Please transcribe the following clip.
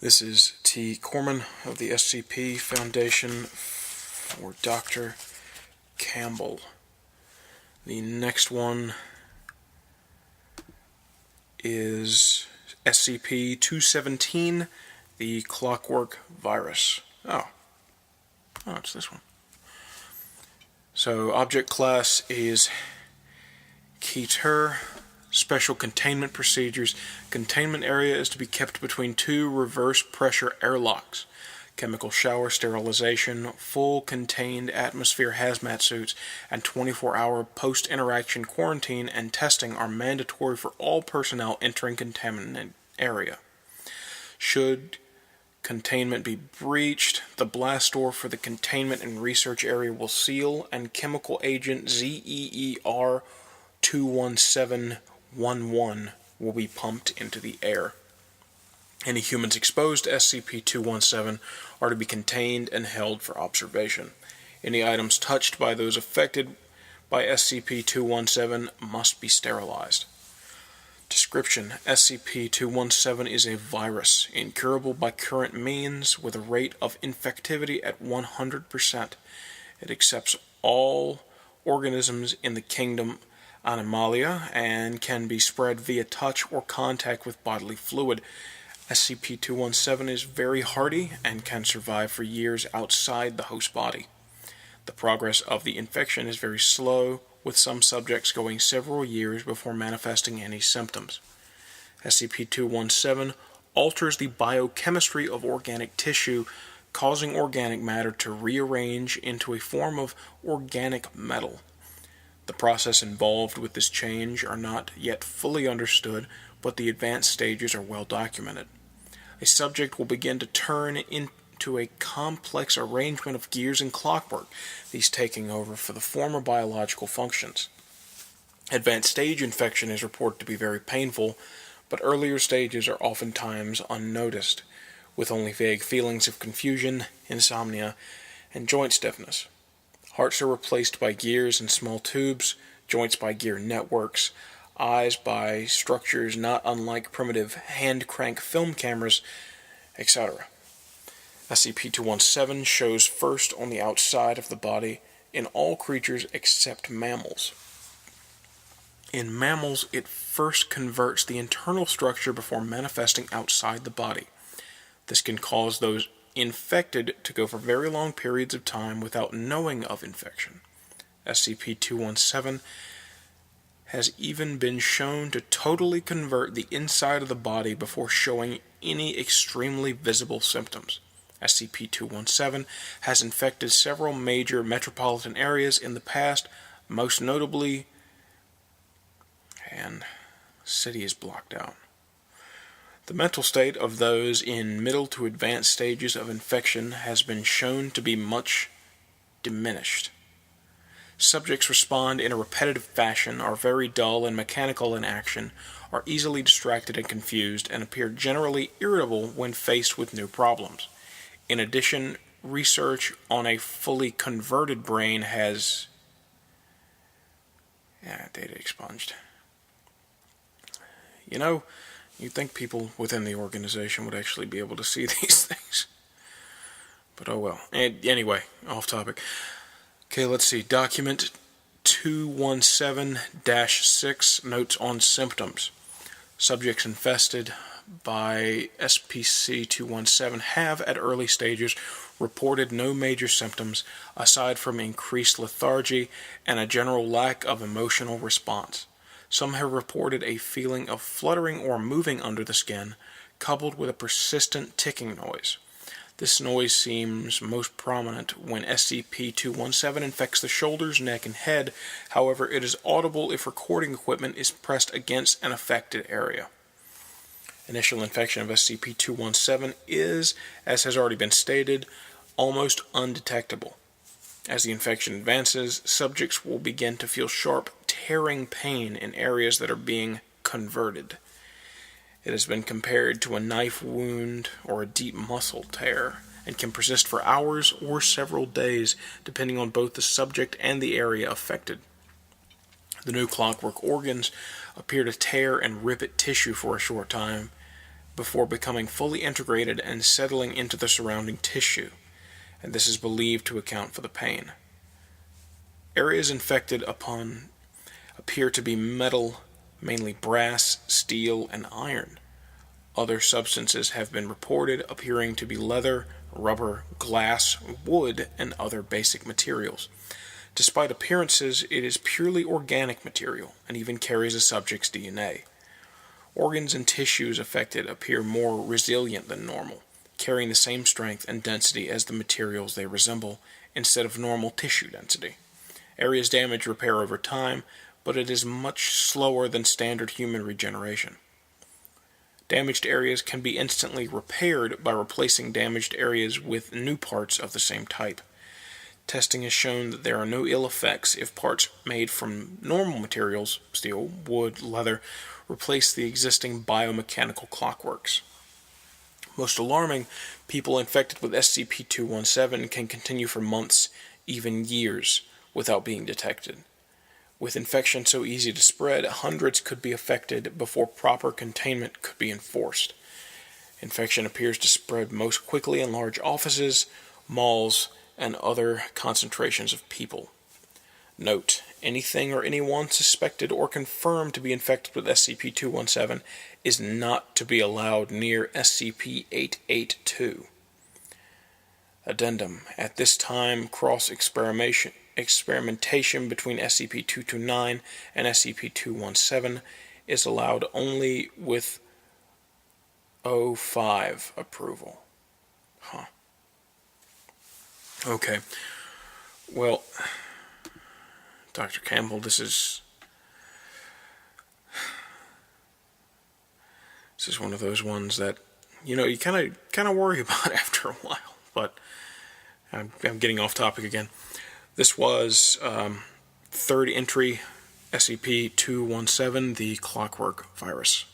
This is T. Corman of the SCP Foundation for Dr. Campbell. The next one is SCP-217, the Clockwork Virus. Oh, it's this one. So, object class is Keter. Special containment procedures. Containment area is to be kept between two reverse pressure airlocks. Chemical shower sterilization, full contained atmosphere hazmat suits, and 24-hour post-interaction quarantine and testing are mandatory for all personnel entering contaminated area. Should containment be breached, the blast door for the containment and research area will seal, and chemical agent ZEER 21711 will be pumped into the air. Any humans exposed to SCP-217 are to be contained and held for observation. Any items touched by those affected by SCP-217 must be sterilized. Description: SCP-217 is a virus, incurable by current means, with a rate of infectivity at 100%. It accepts all organisms in the kingdom Animalia and can be spread via touch or contact with bodily fluid. SCP-217 is very hardy and can survive for years outside the host body. The progress of the infection is very slow, with some subjects going several years before manifesting any symptoms. SCP-217 alters the biochemistry of organic tissue, causing organic matter to rearrange into a form of organic metal. The process involved with this change are not yet fully understood, but the advanced stages are well documented. A subject will begin to turn into a complex arrangement of gears and clockwork, these taking over for the former biological functions. Advanced stage infection is reported to be very painful, but earlier stages are oftentimes unnoticed, with only vague feelings of confusion, insomnia, and joint stiffness. Hearts are replaced by gears and small tubes, joints by gear networks, eyes by structures not unlike primitive hand-crank film cameras, etc. SCP-217 shows first on the outside of the body in all creatures except mammals. In mammals, it first converts the internal structure before manifesting outside the body. This can cause those infected to go for very long periods of time without knowing of infection. SCP-217 has even been shown to totally convert the inside of the body before showing any extremely visible symptoms. SCP-217 has infected several major metropolitan areas in the past, most notably, and city is blocked out. The mental state of those in middle to advanced stages of infection has been shown to be much diminished. Subjects respond in a repetitive fashion, are very dull and mechanical in action, are easily distracted and confused, and appear generally irritable when faced with new problems. In addition, research on a fully converted brain has data expunged. You'd think people within the organization would actually be able to see these things. But oh well. Anyway, off topic. Okay, let's see. Document 217-6, notes on symptoms. Subjects infested by SCP-217 have, at early stages, reported no major symptoms aside from increased lethargy and a general lack of emotional response. Some have reported a feeling of fluttering or moving under the skin, coupled with a persistent ticking noise. This noise seems most prominent when SCP-217 infects the shoulders, neck, and head. However, it is audible if recording equipment is pressed against an affected area. Initial infection of SCP-217 is, as has already been stated, almost undetectable. As the infection advances, subjects will begin to feel sharp, tearing pain in areas that are being converted. It has been compared to a knife wound or a deep muscle tear, and can persist for hours or several days, depending on both the subject and the area affected. The new clockwork organs appear to tear and rip at tissue for a short time, before becoming fully integrated and settling into the surrounding tissue, and this is believed to account for the pain. Areas infected appear to be metal, mainly brass, steel, and iron. Other substances have been reported appearing to be leather, rubber, glass, wood, and other basic materials. Despite appearances, it is purely organic material and even carries a subject's DNA. Organs and tissues affected appear more resilient than normal, carrying the same strength and density as the materials they resemble, instead of normal tissue density. Areas damaged repair over time, but it is much slower than standard human regeneration. Damaged areas can be instantly repaired by replacing damaged areas with new parts of the same type. Testing has shown that there are no ill effects if parts made from normal materials, steel, wood, leather, replace the existing biomechanical clockworks. Most alarming, people infected with SCP-217 can continue for months, even years, without being detected. With infection so easy to spread, hundreds could be affected before proper containment could be enforced. Infection appears to spread most quickly in large offices, malls, and other concentrations of people. Note, anything or anyone suspected or confirmed to be infected with SCP-217 is not to be allowed near SCP-882. Addendum. At this time, cross-experimentation between SCP-229 and SCP-217 is allowed only with O5 approval. Okay. Well, Dr. Campbell, this is one of those ones that, you kind of worry about after a while, but I'm getting off topic again. This was third entry, SCP-217, the Clockwork Virus.